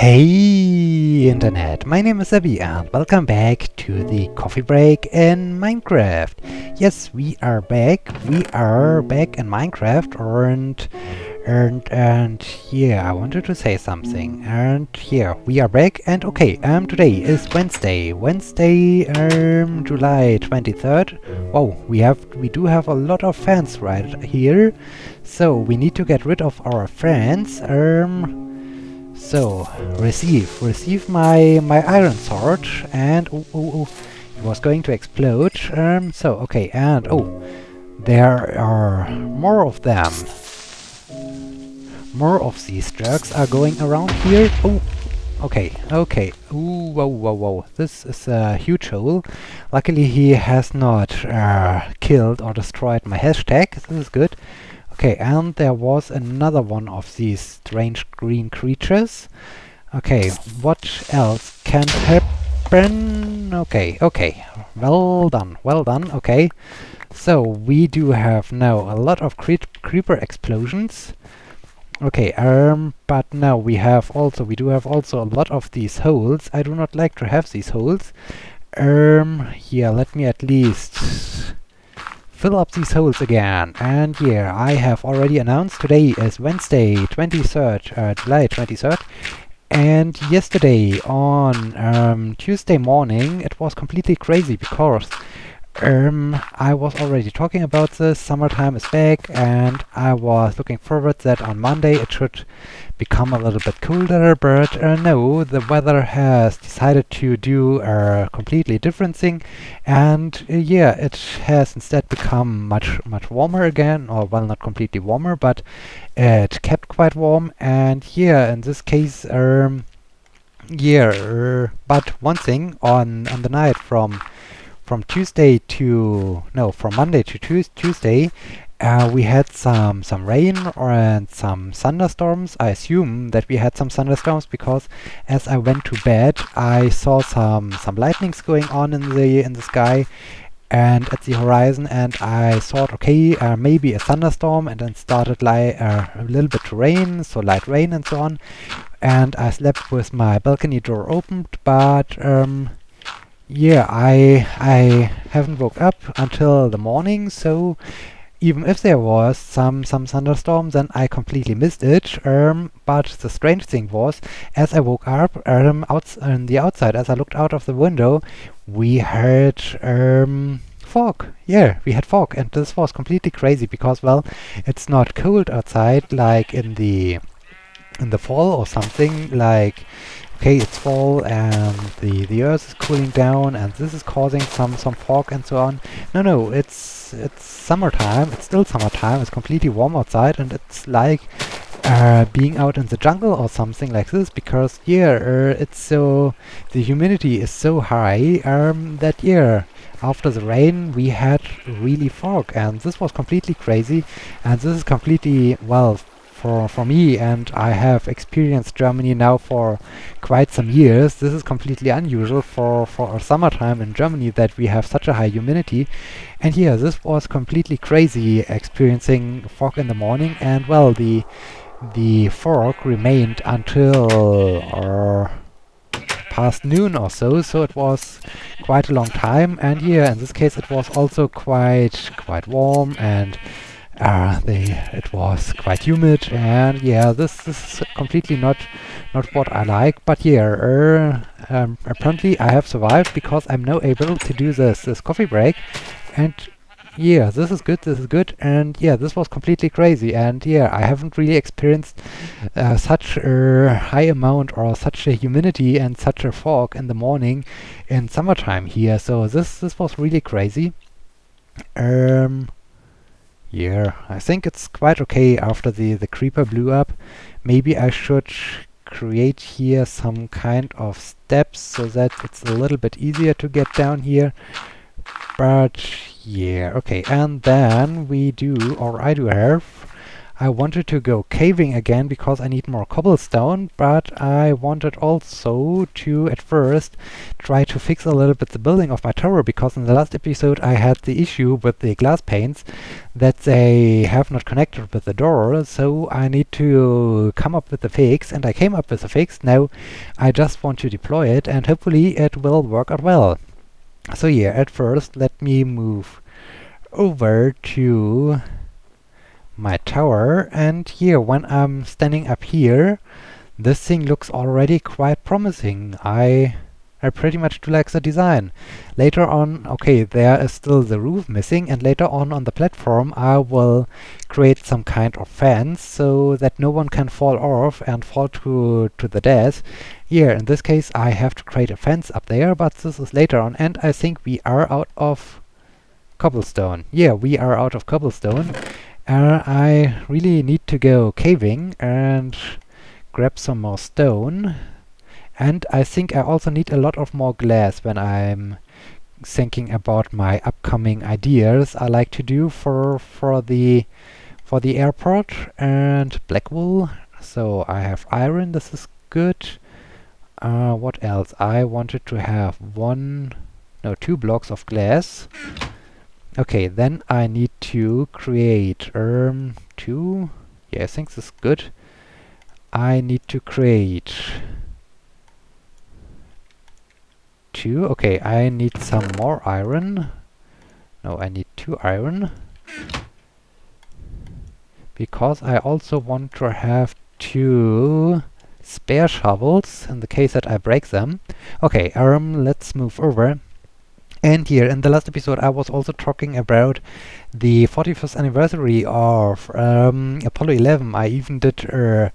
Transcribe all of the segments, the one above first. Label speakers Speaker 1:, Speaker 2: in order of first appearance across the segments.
Speaker 1: Hey Internet, my name is Sebbi and welcome back to the coffee break in Minecraft. Yes, we are back. We are back in Minecraft and yeah, I wanted to say something. And yeah, we are back and okay, today is Wednesday, July 23rd. Whoa, we do have a lot of fans right here. So we need to get rid of our friends. So, receive my iron sword, and it was going to explode. Okay, and there are more of them. More of these jerks are going around here. Oh, okay. Ooh, whoa. This is a huge hole. Luckily, he has not killed or destroyed my hashtag. This is good. Okay, and there was another one of these strange green creatures. Okay, what else can happen? Okay. Well done. Okay. So, we do have now a lot of creeper explosions. Okay, but now we do have also a lot of these holes. I do not like to have these holes. Yeah, let me at least fill up these holes again. And yeah, I have already announced today is Wednesday, 23rd, July 23rd. And yesterday on Tuesday morning, it was completely crazy because I was already talking about this. Summertime is back, and I was looking forward that on Monday it should become a little bit colder, but no, the weather has decided to do a completely different thing, and yeah, it has instead become much warmer again, or well, not completely warmer, but it kept quite warm, and yeah, in this case, yeah, but one thing on the night from Monday to Tuesday, we had some rain and some thunderstorms. I assume that we had some thunderstorms because as I went to bed, I saw some lightnings going on in the sky and at the horizon, and I thought, okay, maybe a thunderstorm, and then started a little bit to rain, so light rain and so on. And I slept with my balcony door opened, but yeah, I haven't woke up until the morning, so even if there was some thunderstorm, then I completely missed it. But the strange thing was, as I woke up, out on the outside, as I looked out of the window, we heard fog. Yeah, we had fog, and this was completely crazy because, well, it's not cold outside like in the fall or something, like okay, it's fall and the earth is cooling down and this is causing some fog and so on. No, it's summertime. It's still summertime. It's completely warm outside, and it's like being out in the jungle or something like this, because yeah, it's so the humidity is so high that yeah, after the rain we had really fog, and this was completely crazy, and this is completely, well, for me, and I have experienced Germany now for quite some years. This is completely unusual for a summertime in Germany that we have such a high humidity. And yeah, this was completely crazy experiencing fog in the morning, and well, the fog remained until past noon or so it was quite a long time. And yeah, in this case it was also quite warm, and it was quite humid, and yeah, this is completely not what I like. But yeah, apparently I have survived because I'm now able to do this coffee break, and yeah, this is good, and yeah, this was completely crazy, and yeah, I haven't really experienced such a high amount or such a humidity and such a fog in the morning in summertime here, so this was really crazy. Yeah, I think it's quite okay after the creeper blew up. Maybe I should create here some kind of steps so that it's a little bit easier to get down here. But yeah, okay, and then I do have I wanted to go caving again because I need more cobblestone, but I wanted also to, at first, try to fix a little bit the building of my tower, because in the last episode I had the issue with the glass panes that they have not connected with the door, so I need to come up with a fix, and I came up with a fix. Now I just want to deploy it, and hopefully it will work out well. So yeah, at first let me move over to my tower, and here, when I'm standing up here, this thing looks already quite promising. I pretty much do like the design. Later on, okay, there is still the roof missing, and later on the platform I will create some kind of fence so that no one can fall off and fall to the death. Here, in this case, I have to create a fence up there, but this is later on, and I think we are out of cobblestone. Yeah, we are out of cobblestone. I really need to go caving and grab some more stone. And I think I also need a lot of more glass when I'm thinking about my upcoming ideas I like to do for the airport. And black wool. So I have iron, this is good. What else? I wanted to have 2 blocks of glass. Okay, then I need to create 2. Yeah, I think this is good. I need to create 2. Okay, I need some more iron. No, I need 2 iron. Because I also want to have 2 spare shovels in the case that I break them. Okay, let's move over. And here, in the last episode, I was also talking about the 45th anniversary of Apollo 11. I even did a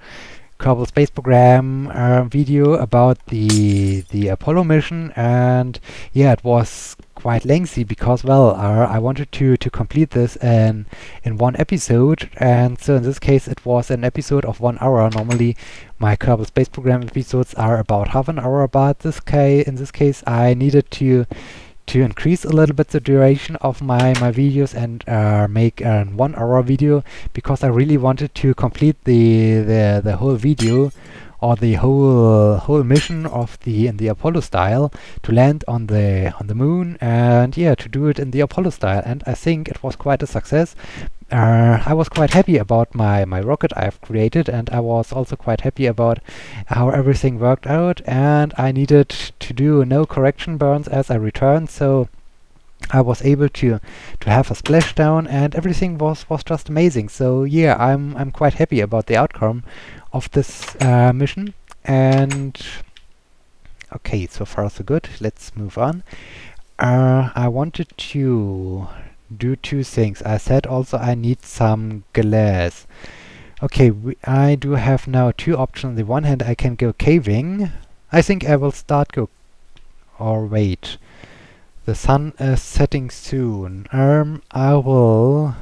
Speaker 1: Kerbal Space Program video about the Apollo mission, and yeah, it was quite lengthy because, well, I wanted to complete this in one episode, and so in this case it was an episode of 1 hour. Normally my Kerbal Space Program episodes are about half an hour, but in this case I needed to increase a little bit the duration of my videos and make a 1 hour video, because I really wanted to complete the whole video, or the whole mission of in the Apollo style, to land on the moon, and yeah, to do it in the Apollo style. And I think it was quite a success. I was quite happy about my rocket I've created, and I was also quite happy about how everything worked out, and I needed to do no correction burns as I returned, so I was able to have a splashdown, and everything was just amazing. So yeah, I'm quite happy about the outcome of this mission. And okay, so far so good. Let's move on. I wanted to do 2 things. I said also I need some glass. Okay, I do have now 2 options. On the one hand, I can go caving. I think I will start or wait. The sun is setting soon. I will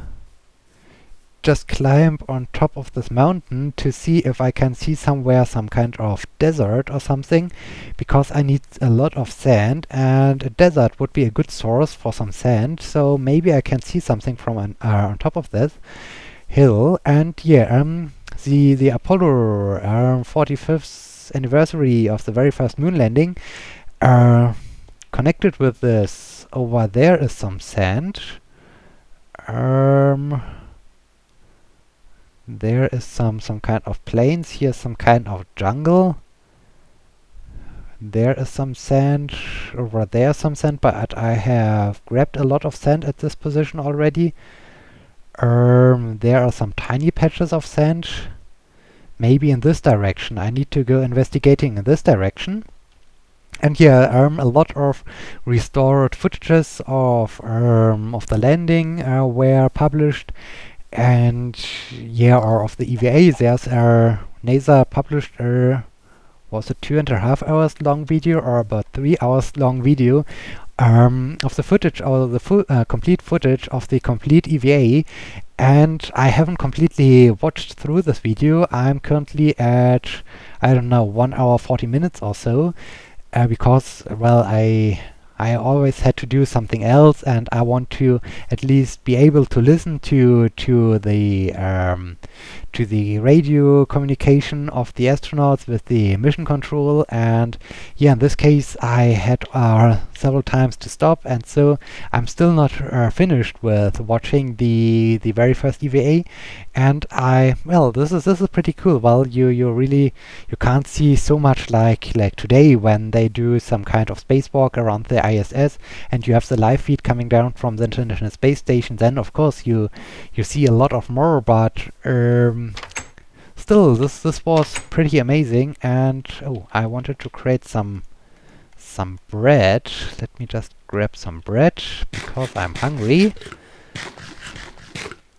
Speaker 1: just climb on top of this mountain to see if I can see somewhere some kind of desert or something, because I need a lot of sand, and a desert would be a good source for some sand, so maybe I can see something from on top of this hill. And yeah, the Apollo 45th anniversary of the very first moon landing, connected with this, over there is some sand. There is some kind of plains. Here's some kind of jungle. There is some sand. Over there some sand, but I have grabbed a lot of sand at this position already. There are some tiny patches of sand. Maybe in this direction. I need to go investigating in this direction. And yeah, a lot of restored footages of the landing were published. And yeah, or of the EVA, there's NASA published was a 2.5 hours long video, or about 3 hours long video of the footage, or the complete footage of the complete EVA. And I haven't completely watched through this video. I'm currently at, I don't know, 1 hour 40 minutes or so, because, well, I I always had to do something else, and I want to at least be able to listen to the radio communication of the astronauts with the mission control. And yeah, in this case I had several times to stop, and so I'm still not finished with watching the very first EVA. And this is pretty cool. Well, you can't see so much like today when they do some kind of spacewalk around the ISS and you have the live feed coming down from the International Space Station. Then of course you see a lot of more, but still this was pretty amazing. And I wanted to create some bread. Let me just grab some bread because I'm hungry.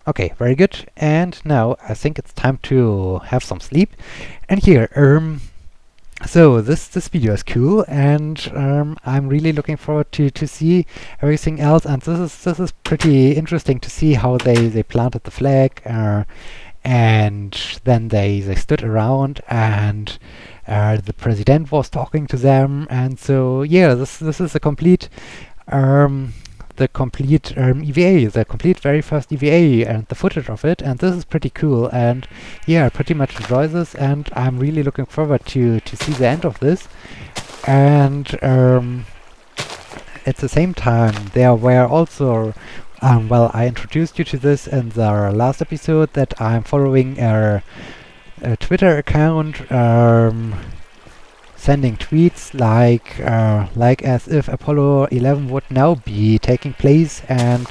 Speaker 1: Okay, very good. And now I think it's time to have some sleep. And here, so this video is cool, and I'm really looking forward to see everything else. And this is pretty interesting to see how they planted the flag, and then they stood around, and the president was talking to them. And so yeah, this is a complete EVA, the complete very first EVA, and the footage of it, and this is pretty cool. And yeah, I pretty much enjoy this, and I'm really looking forward to see the end of this. And at the same time, there were also I introduced you to this in the last episode, that I'm following a Twitter account sending tweets like as if Apollo 11 would now be taking place. And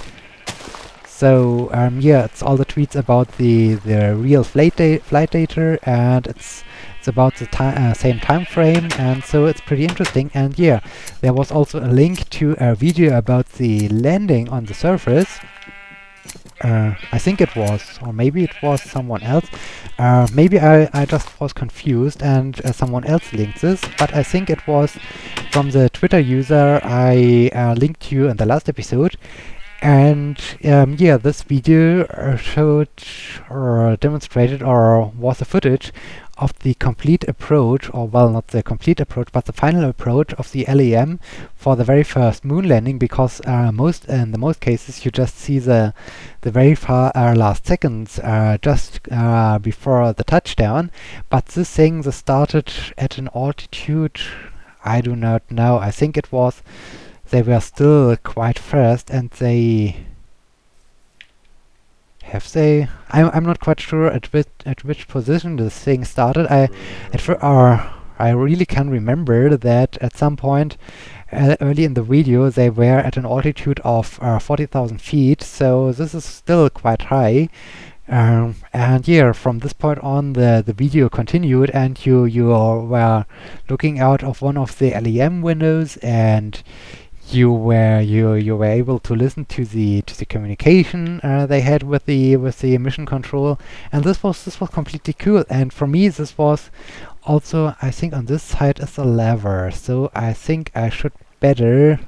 Speaker 1: so yeah, it's all the tweets about the real flight data, and it's about the same time frame, and so it's pretty interesting. And yeah, there was also a link to a video about the landing on the surface. I think it was, or maybe it was someone else. Maybe I just was confused and someone else linked this, but I think it was from the Twitter user I linked to you in the last episode. And yeah, this video showed or demonstrated or was a footage of the complete approach, or well, not the complete approach, but the final approach of the LEM for the very first moon landing, because in the most cases you just see the very far last seconds just before the touchdown. But this thing started at an altitude, I do not know, I think it was, they were still quite fast, and I'm not quite sure at which position this thing started. I really can remember that at some point early in the video they were at an altitude of 40,000 feet, so this is still quite high. And yeah, from this point on the video continued, and you were looking out of one of the LEM windows, and you were able to listen to the communication they had with the mission control. And this was completely cool. And for me, this was also, I think on this side is a lever, so I think I should better.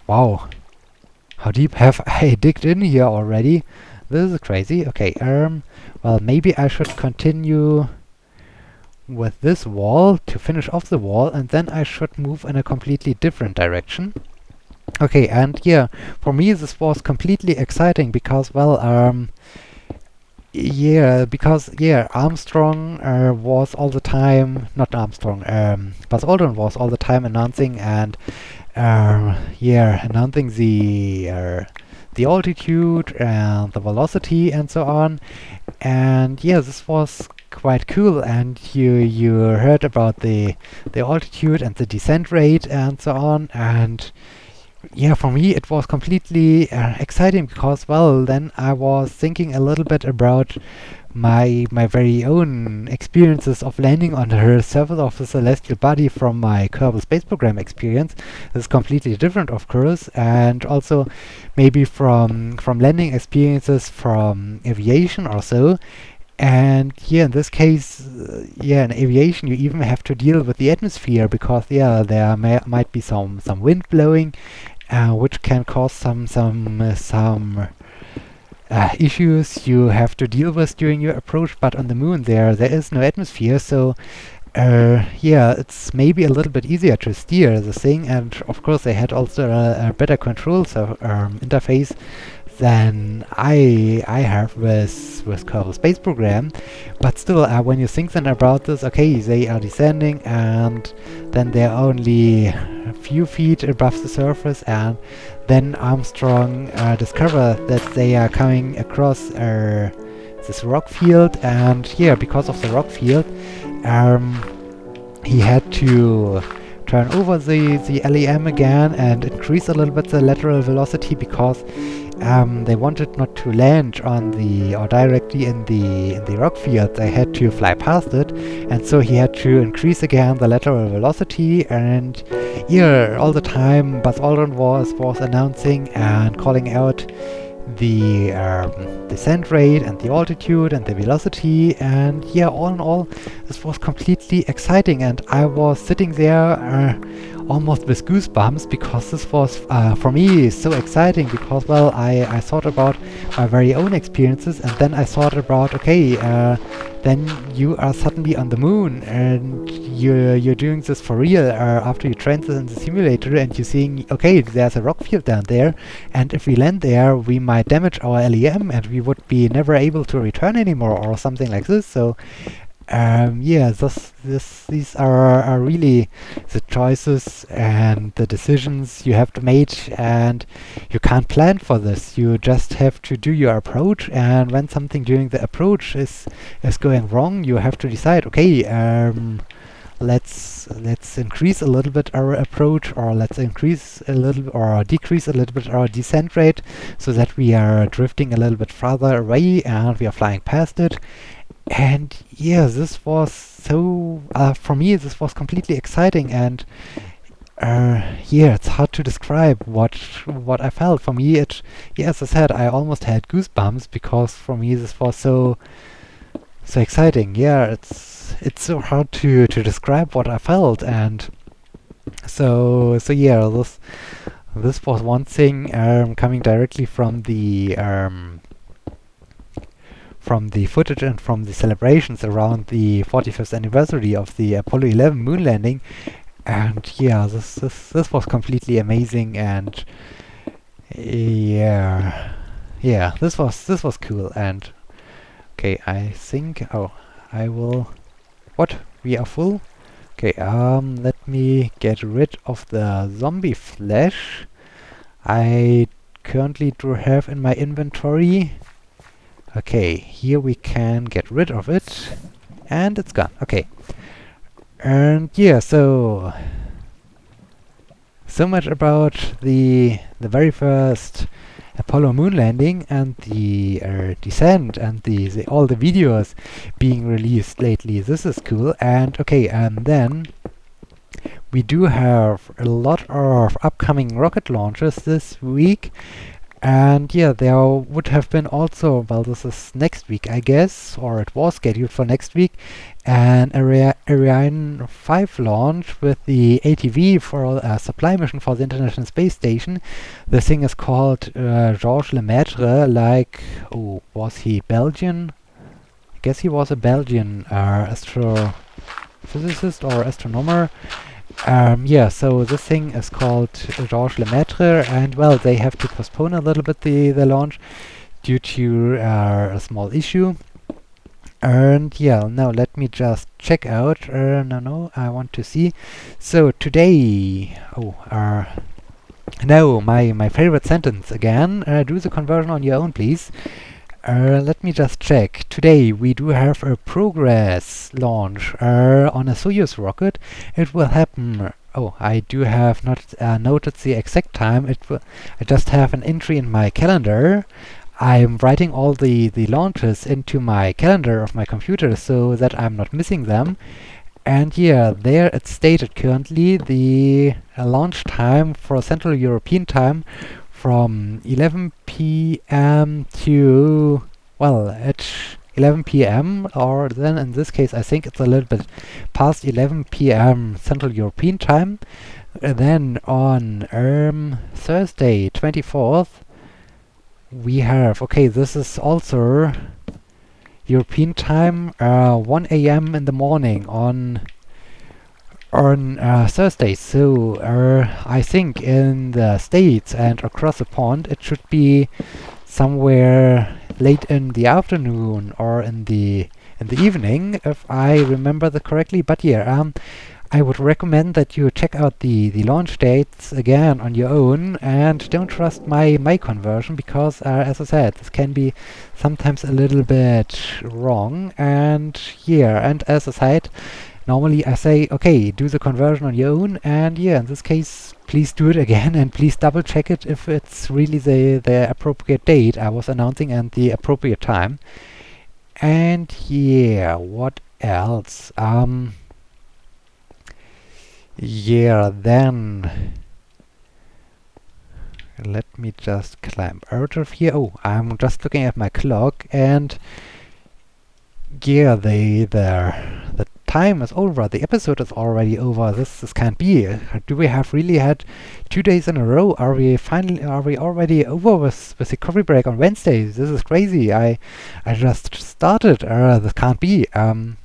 Speaker 1: Wow, how deep have I digged in here already? This is crazy. Okay, well, maybe I should continue with this wall to finish off the wall, and then I should move in a completely different direction. Okay, and yeah, for me this was completely exciting because, well, Armstrong was all the time, not Armstrong, Buzz Aldrin was all the time announcing and announcing the altitude and the velocity and so on. And yeah, this was quite cool, and you heard about the altitude and the descent rate and so on. And yeah, for me it was completely exciting because, well, then I was thinking a little bit about my very own experiences of landing on the surface of the celestial body from my Kerbal Space Program experience. This is completely different, of course, and also maybe from landing experiences from aviation or so. And yeah, in this case, in aviation you even have to deal with the atmosphere because there might be some wind blowing, which can cause some issues you have to deal with during your approach. But on the moon there is no atmosphere, so Yeah, it's maybe a little bit easier to steer the thing, and of course they had also a better control interface than I have with Kerbal Space Program. But still, when you think then about this, okay, they are descending, and then they're only a few feet above the surface, and then Armstrong discovered that they are coming across this rock field, and yeah, because of the rock field, um, he had to turn over the LEM again and increase a little bit the lateral velocity, because they wanted not to land on the or directly in the rock field. They had to fly past it, and so he had to increase again the lateral velocity. And yeah, all the time Buzz Aldrin was announcing and calling out the descent rate and the altitude and the velocity, and yeah, all in all, this was completely exciting, and I was sitting there almost with goosebumps, because this was for me so exciting, because well, I thought about my very own experiences, and then I thought about, okay, then you are suddenly on the moon, and you're doing this for real after you trained this in the simulator, and you're seeing, okay, there's a rock field down there, and if we land there, we might damage our LEM, and we would be never able to return anymore, or something like this. So yeah, these are really the choices and the decisions you have to make, and you can't plan for this. You just have to do your approach, and when something during the approach is going wrong, you have to decide, okay, let's increase a little bit our approach, or let's increase a little or decrease a little bit our descent rate, so that we are drifting a little bit farther away and we are flying past it. And yeah, this was so for me this was completely exciting, and yeah, it's hard to describe what I felt. For me, yeah, as I said, I almost had goosebumps, because for me this was so exciting. Yeah, it's so hard to describe what I felt, and so yeah, this was one thing coming directly from the footage and from the celebrations around the 45th anniversary of the Apollo 11 moon landing. And yeah, this was completely amazing, and yeah, this was cool. And okay, I think, oh, I will, what, we are full? Okay, let me get rid of the zombie flesh I currently do have in my inventory. Okay, here we can get rid of it, and it's gone. Okay, and yeah, so much about the very first Apollo moon landing and the descent and the all the videos being released lately. This is cool. And okay, and then we do have a lot of upcoming rocket launches this week. And yeah, there would have been also, well, this is next week, I guess, or it was scheduled for next week, an Ariane 5 launch with the ATV for a supply mission for the International Space Station. The thing is called Georges Lemaitre, like, oh, was he Belgian? I guess he was a Belgian astrophysicist or astronomer. Yeah, so this thing is called Georges Lemaitre, and well, they have to postpone a little bit the launch due to a small issue. And yeah, now let me just check out. No, I want to see. So today, no, my favorite sentence again. Do the conversion on your own, please. Let me just check. Today we do have a progress launch on a Soyuz rocket. It will happen. Oh, I do have not noted the exact time. I just have an entry in my calendar. I'm writing all the launches into my calendar of my computer so that I'm not missing them. And yeah, there it's stated currently the launch time for Central European time from 11 p.m. to, well, at 11 p.m. or then in this case I think it's a little bit past 11 p.m. Central European time. Then on Thursday 24th we have, okay, this is also European time, 1 a.m. in the morning on on Thursday. So I think in the States and across the pond it should be somewhere late in the afternoon or in the evening, if I remember that correctly. But yeah, I would recommend that you check out the launch dates again on your own and don't trust my conversion because, as I said, this can be sometimes a little bit wrong. And yeah, and as I said, normally I say, okay, do the conversion on your own, and yeah, in this case, please do it again and please double check it if it's really the appropriate date I was announcing and the appropriate time. And yeah, what else? Yeah, then let me just climb out of here. Oh, I'm just looking at my clock, and yeah, the time is over. The episode is already over. This can't be. Do we have really had 2 days in a row? Are we already over with the coffee break on Wednesdays? This is crazy. I just started. This can't be.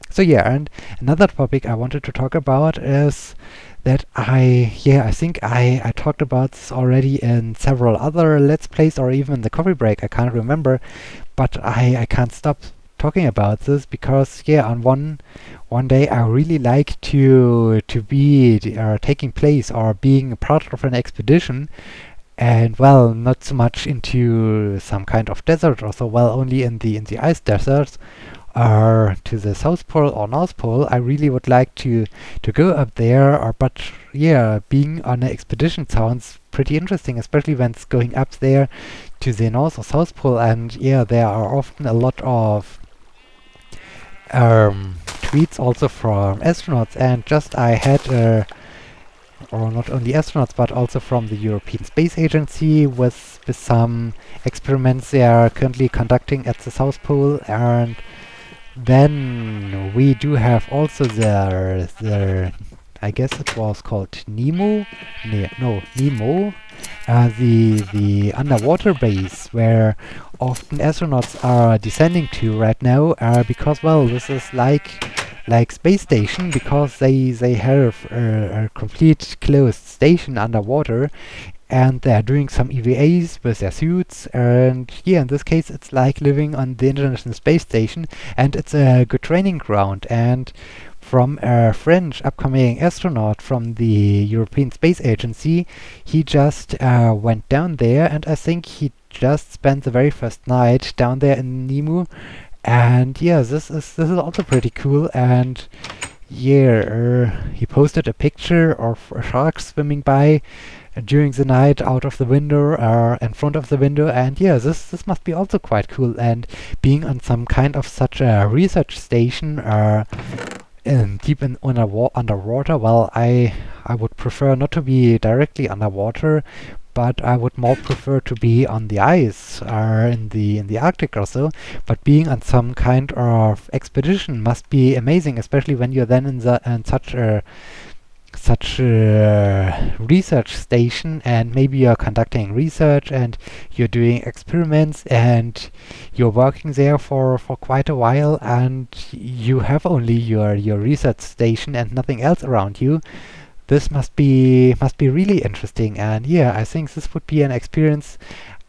Speaker 1: So yeah, and another topic I wanted to talk about is that I think I talked about this already in several other Let's Plays or even the coffee break. I can't remember, but I can't stop talking about this because yeah, on one day I really like to be taking place or being a part of an expedition, and well, not so much into some kind of desert or so, well, only in the ice deserts or to the South Pole or North Pole. I really would like to go up there, or but yeah, being on an expedition sounds pretty interesting, especially when it's going up there to the North or South Pole. And yeah, there are often a lot of tweets also from astronauts, and just I had or not only astronauts but also from the European Space Agency with some experiments they are currently conducting at the South Pole. And then we do have also the I guess it was called Nemo, no, Nemo, the underwater base where often astronauts are descending to right now, because well, this is like space station because they have a complete closed station underwater, and they're doing some EVAs with their suits. And yeah, in this case it's like living on the International Space Station, and it's a good training ground. And from a French upcoming astronaut from the European Space Agency, he just went down there, and I think he just spent the very first night down there in Nemo. And yeah, this is also pretty cool. And yeah, he posted a picture of a shark swimming by during the night out of the window, in front of the window. And yeah, this must be also quite cool. And being on some kind of such a research station deep in underwater, well, I would prefer not to be directly underwater, but I would more prefer to be on the ice or in the Arctic or so. But being on some kind of expedition must be amazing, especially when you're then in such a research station, and maybe you're conducting research and you're doing experiments and you're working there for quite a while, and you have only your research station and nothing else around you. This must be really interesting. And yeah, I think this would be an experience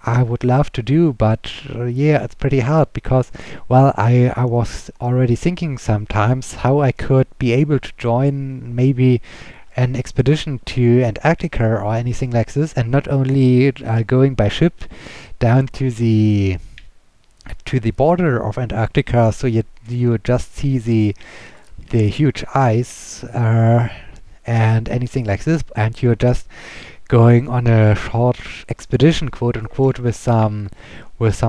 Speaker 1: I would love to do. But yeah, it's pretty hard because, well, I was already thinking sometimes how I could be able to join maybe an expedition to Antarctica or anything like this, and not only going by ship down to the border of Antarctica, so you just see the huge ice and anything like this, and you're just going on a short expedition, quote unquote, with some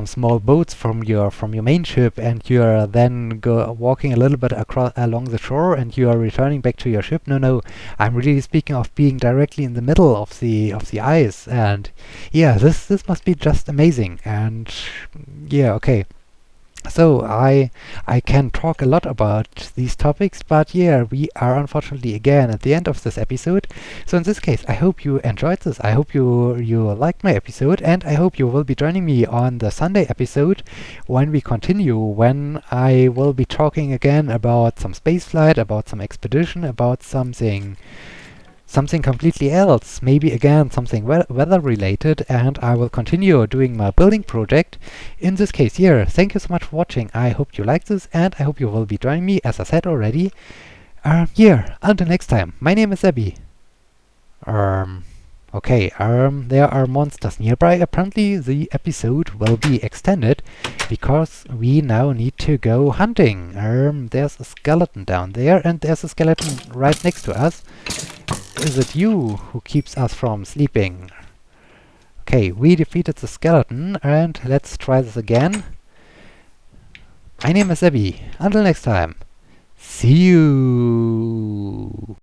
Speaker 1: small boats from your main ship, and you're then walking a little bit across along the shore, and you are returning back to your ship. No, I'm really speaking of being directly in the middle of the ice. And yeah, this must be just amazing. And yeah, okay. So I can talk a lot about these topics, but yeah, we are unfortunately again at the end of this episode. So in this case, I hope you enjoyed this. I hope you liked my episode, and I hope you will be joining me on the Sunday episode when we continue, when I will be talking again about some spaceflight, about some expedition, about something completely else, maybe again something weather related, and I will continue doing my building project. In this case here, thank you so much for watching. I hope you like this, and I hope you will be joining me, as I said already. Here, until next time, my name is Sebbi. Okay, there are monsters nearby. Apparently the episode will be extended because we now need to go hunting. There's a skeleton down there, and there's a skeleton right next to us. Is it you who keeps us from sleeping? Okay, we defeated the skeleton, and let's try this again. My name is Sebbi. Until next time, see you!